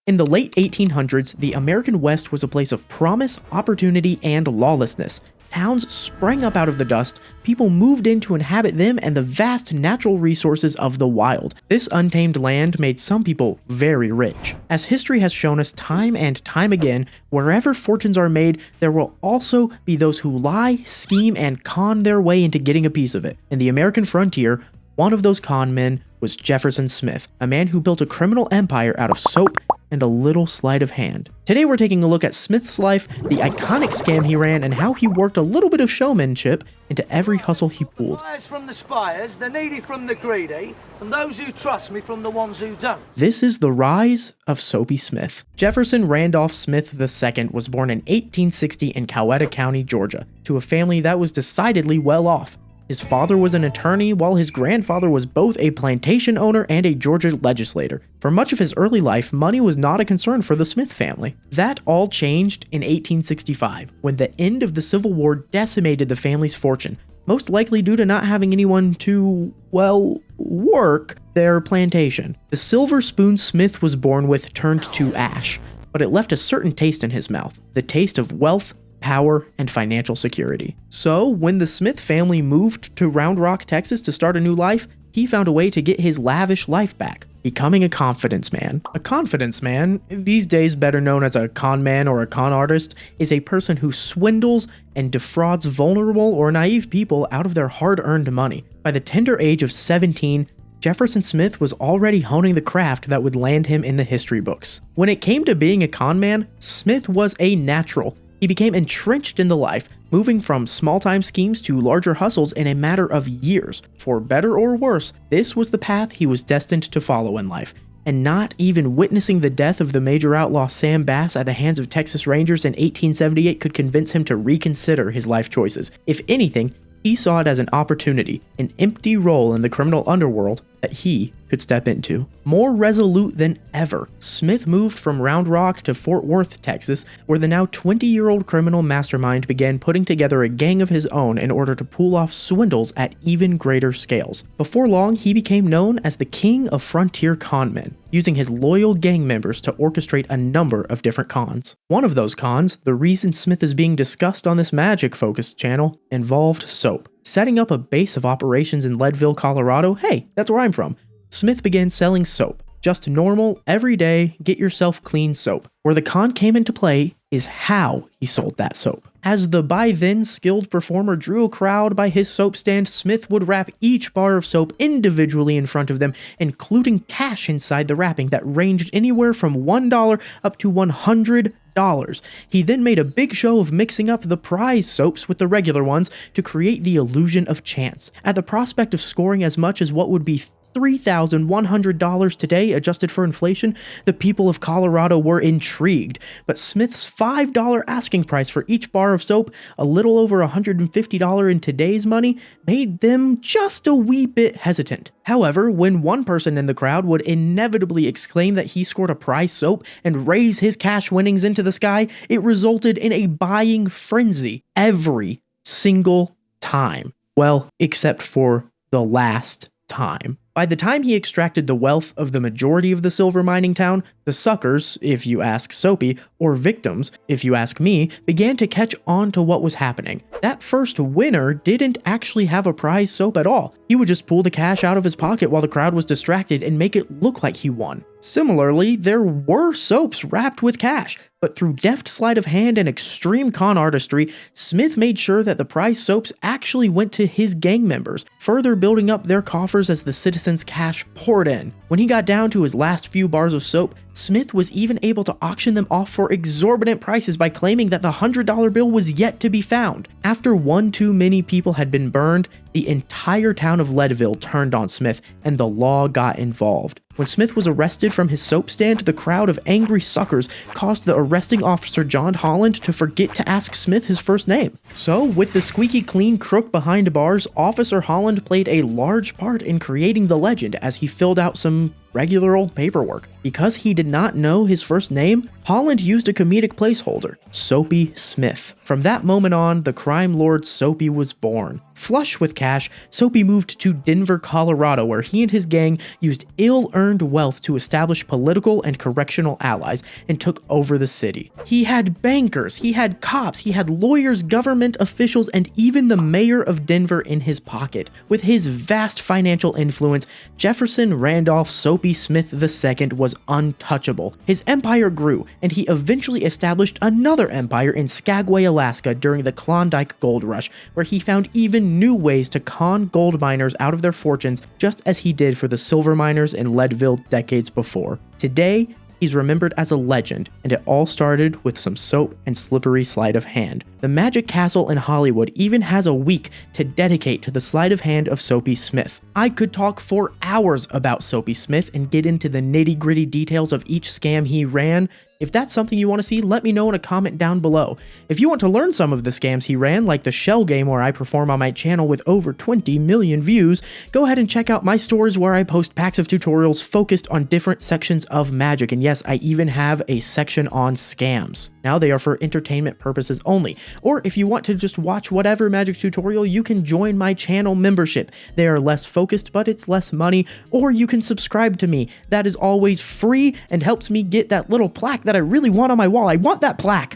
In the late 1800s, the American West was a place of promise, opportunity, and lawlessness. Towns sprang up out of the dust, people moved in to inhabit them and the vast natural resources of the wild. This untamed land made some people very rich. As history has shown us time and time again, wherever fortunes are made, there will also be those who lie, scheme, and con their way into getting a piece of it. In the American frontier, one of those con men was Jefferson Smith, a man who built a criminal empire out of soap and a little sleight of hand. Today we're taking a look at Smith's life, the iconic scam he ran, and how he worked a little bit of showmanship into every hustle he pulled. Liars from the spires, the needy from the greedy, and those who trust me from the ones who don't. This is the rise of Soapy Smith. Jefferson Randolph Smith II was born in 1860 in Coweta County, Georgia, to a family that was decidedly well off. His father was an attorney, while his grandfather was both a plantation owner and a Georgia legislator. For much of his early life, money was not a concern for the Smith family. That all changed in 1865, when the end of the Civil War decimated the family's fortune, most likely due to not having anyone to, well, work their plantation. The silver spoon Smith was born with turned to ash, but it left a certain taste in his mouth, the taste of wealth, power, and financial security. So, when the Smith family moved to Round Rock, Texas to start a new life, he found a way to get his lavish life back, becoming a confidence man. A confidence man, these days better known as a con man or a con artist, is a person who swindles and defrauds vulnerable or naive people out of their hard-earned money. By the tender age of 17, Jefferson Smith was already honing the craft that would land him in the history books. When it came to being a con man, Smith was a natural. He became entrenched in the life, moving from small-time schemes to larger hustles in a matter of years. For better or worse, this was the path he was destined to follow in life, and not even witnessing the death of the major outlaw Sam Bass at the hands of Texas Rangers in 1878 could convince him to reconsider his life choices. If anything, he saw it as an opportunity, an empty role in the criminal underworld that he could step into. More resolute than ever, Smith moved from Round Rock to Fort Worth, Texas, where the now 20-year-old criminal mastermind began putting together a gang of his own in order to pull off swindles at even greater scales. Before long, he became known as the king of frontier conmen, using his loyal gang members to orchestrate a number of different cons. One of those cons, the reason Smith is being discussed on this magic-focused channel, involved soap. Setting up a base of operations in Leadville, Colorado, hey, that's where I'm from, Smith began selling soap. Just normal, everyday, get-yourself-clean soap. Where the con came into play is how he sold that soap. As the by-then skilled performer drew a crowd by his soap stand, Smith would wrap each bar of soap individually in front of them, including cash inside the wrapping that ranged anywhere from $1 up to $100. He then made a big show of mixing up the prize soaps with the regular ones to create the illusion of chance. At the prospect of scoring as much as what would be $3,100 today, adjusted for inflation, the people of Colorado were intrigued, but Smith's $5 asking price for each bar of soap, a little over $150 in today's money, made them just a wee bit hesitant. However, when one person in the crowd would inevitably exclaim that he scored a prize soap and raise his cash winnings into the sky, it resulted in a buying frenzy every single time. Well, except for the last time. By the time he extracted the wealth of the majority of the silver mining town, the suckers, if you ask Soapy, or victims, if you ask me, began to catch on to what was happening. That first winner didn't actually have a prize soap at all. He would just pull the cash out of his pocket while the crowd was distracted and make it look like he won. Similarly, there were soaps wrapped with cash, but through deft sleight of hand and extreme con artistry, Smith made sure that the prize soaps actually went to his gang members, further building up their coffers as the citizens' cash poured in. When he got down to his last few bars of soap, Smith was even able to auction them off for exorbitant prices by claiming that the $100 bill was yet to be found. After one too many people had been burned, the entire town of Leadville turned on Smith, and the law got involved. When Smith was arrested from his soap stand, the crowd of angry suckers caused the arresting officer John Holland to forget to ask Smith his first name. So, with the squeaky clean crook behind bars, Officer Holland played a large part in creating the legend as he filled out some regular old paperwork. Because he did not know his first name, Holland used a comedic placeholder, Soapy Smith. From that moment on, the crime lord Soapy was born. Flush with cash, Soapy moved to Denver, Colorado, where he and his gang used ill-earned wealth to establish political and correctional allies and took over the city. He had bankers, he had cops, he had lawyers, government officials, and even the mayor of Denver in his pocket. With his vast financial influence, Jefferson Randolph Soapy Smith II was untouchable. His empire grew, and he eventually established another empire in Skagway, Alaska during the Klondike Gold Rush, where he found even new ways to con gold miners out of their fortunes, just as he did for the silver miners in Leadville decades before. Today, he's remembered as a legend, and it all started with some soap and slippery sleight of hand. The Magic Castle in Hollywood even has a week to dedicate to the sleight of hand of Soapy Smith. I could talk for hours about Soapy Smith and get into the nitty-gritty details of each scam he ran. If that's something you want to see, let me know in a comment down below. If you want to learn some of the scams he ran, like the shell game where I perform on my channel with over 20 million views, go ahead and check out my stores where I post packs of tutorials focused on different sections of magic. And yes, I even have a section on scams. Now they are for entertainment purposes only. Or if you want to just watch whatever magic tutorial, you can join my channel membership. They are less focused, but it's less money. Or you can subscribe to me. That is always free and helps me get that little plaque that I really want on my wall. I want that plaque.